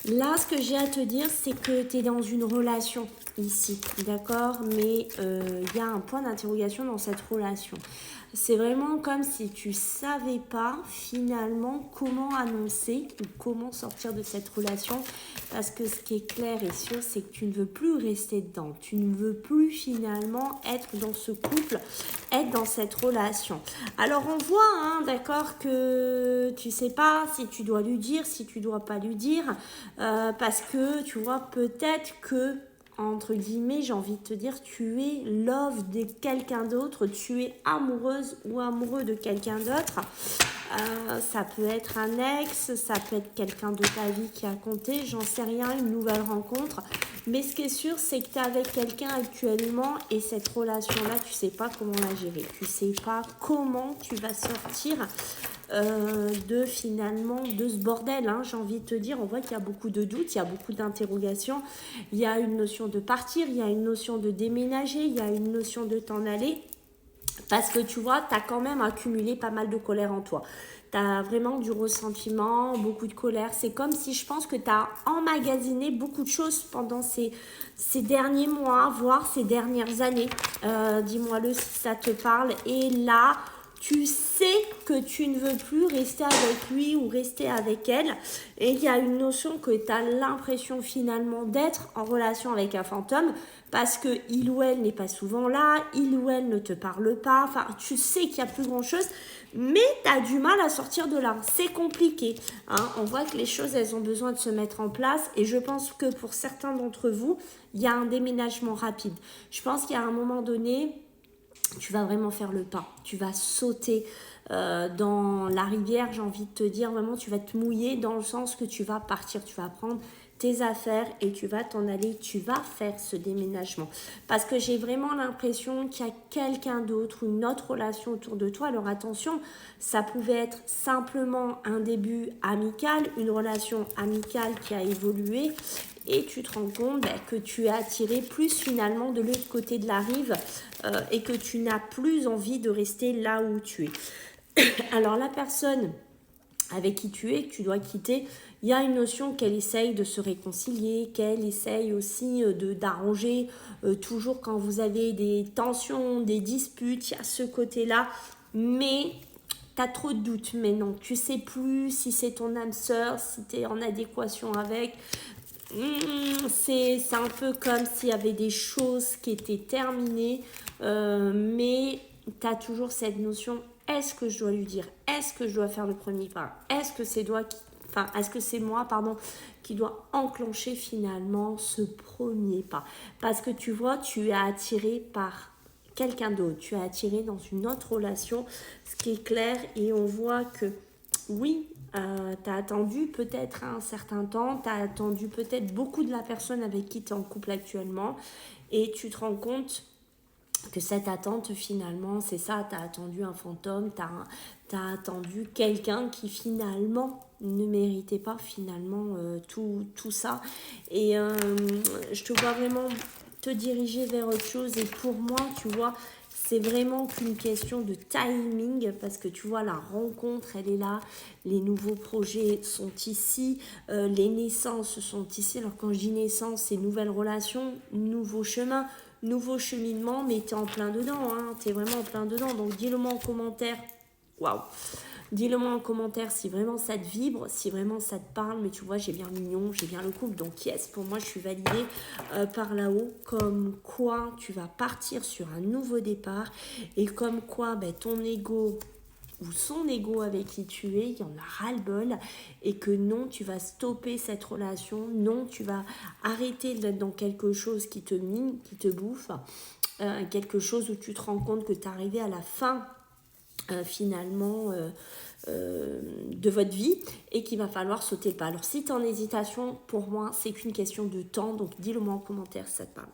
Là, ce que j'ai à te dire, c'est que tu es dans une relation ici, d'accord? Mais il y a un point d'interrogation dans cette relation. C'est vraiment comme si tu savais pas finalement comment annoncer ou comment sortir de cette relation. Parce que ce qui est clair et sûr, c'est que tu ne veux plus rester dedans. Tu ne veux plus finalement être dans ce couple, être dans cette relation. Alors on voit, hein, d'accord, que tu sais pas si tu dois lui dire, si tu dois pas lui dire. Parce que tu vois, peut-être que, entre guillemets, j'ai envie de te dire, tu es love de quelqu'un d'autre, tu es amoureuse ou amoureux de quelqu'un d'autre. Ça peut être un ex, ça peut être quelqu'un de ta vie qui a compté, j'en sais rien, une nouvelle rencontre. Mais ce qui est sûr, c'est que tu es avec quelqu'un actuellement et cette relation-là, tu sais pas comment la gérer. Tu sais pas comment tu vas sortir de finalement de ce bordel, hein, j'ai envie de te dire. On voit qu'il y a beaucoup de doutes, il y a beaucoup d'interrogations, il y a une notion de partir, il y a une notion de déménager, il y a une notion de t'en aller, parce que tu vois, tu as quand même accumulé pas mal de colère en toi. Tu as vraiment du ressentiment, beaucoup de colère. C'est comme si je pense que tu as emmagasiné beaucoup de choses pendant ces derniers mois, voire ces dernières années. Dis-moi-le si ça te parle. Et là, tu sais que tu ne veux plus rester avec lui ou rester avec elle. Et il y a une notion que tu as l'impression finalement d'être en relation avec un fantôme parce que il ou elle n'est pas souvent là, il ou elle ne te parle pas. Enfin, tu sais qu'il n'y a plus grand-chose, mais tu as du mal à sortir de là. C'est compliqué, hein. On voit que les choses, elles ont besoin de se mettre en place. Et je pense que pour certains d'entre vous, il y a un déménagement rapide. Je pense qu'il y a un moment donné, tu vas vraiment faire le pas, tu vas sauter dans la rivière, j'ai envie de te dire, vraiment tu vas te mouiller dans le sens que tu vas partir, tu vas prendre tes affaires et tu vas t'en aller, tu vas faire ce déménagement. Parce que j'ai vraiment l'impression qu'il y a quelqu'un d'autre ou une autre relation autour de toi. Alors attention, ça pouvait être simplement un début amical, une relation amicale qui a évolué et tu te rends compte que tu es attiré plus finalement de l'autre côté de la rive et que tu n'as plus envie de rester là où tu es. Alors la personne avec qui tu es, que tu dois quitter, il y a une notion qu'elle essaye de se réconcilier, qu'elle essaye aussi d'arranger. Toujours quand vous avez des tensions, des disputes, il y a ce côté-là. Mais tu as trop de doutes maintenant. Tu sais plus si c'est ton âme sœur, si tu es en adéquation avec. C'est un peu comme s'il y avait des choses qui étaient terminées, mais tu as toujours cette notion, est-ce que je dois lui dire, est-ce que je dois faire le premier pas, est-ce que c'est moi qui dois enclencher finalement ce premier pas, parce que tu vois, tu es attiré par quelqu'un d'autre, tu es attiré dans une autre relation, ce qui est clair, et on voit que oui, tu as attendu peut-être un certain temps, tu as attendu peut-être beaucoup de la personne avec qui tu es en couple actuellement et tu te rends compte que cette attente finalement, c'est ça, tu as attendu un fantôme, tu as attendu quelqu'un qui finalement ne méritait pas finalement tout ça. Et je te vois vraiment te diriger vers autre chose et pour moi, tu vois, c'est vraiment qu'une question de timing parce que tu vois, la rencontre, elle est là, les nouveaux projets sont ici, les naissances sont ici. Alors quand je dis naissance, c'est nouvelles relations, nouveaux chemins, nouveau cheminement, mais t'es en plein dedans, hein, t'es vraiment en plein dedans. Donc dis-le moi en commentaire. Waouh! Dis-le moi en commentaire si vraiment ça te vibre, si vraiment ça te parle. Mais tu vois, j'ai bien l'union, j'ai bien le couple. Donc yes, pour moi, je suis validée par là-haut. Comme quoi, tu vas partir sur un nouveau départ. Et comme quoi, ton ego ou son ego avec qui tu es, il y en a ras-le-bol et que non, tu vas stopper cette relation, non, tu vas arrêter d'être dans quelque chose qui te mine, qui te bouffe, quelque chose où tu te rends compte que tu es arrivé à la fin finalement de votre vie et qu'il va falloir sauter le pas. Alors si tu es en hésitation, pour moi, c'est qu'une question de temps, donc dis-le moi en commentaire si ça te parle.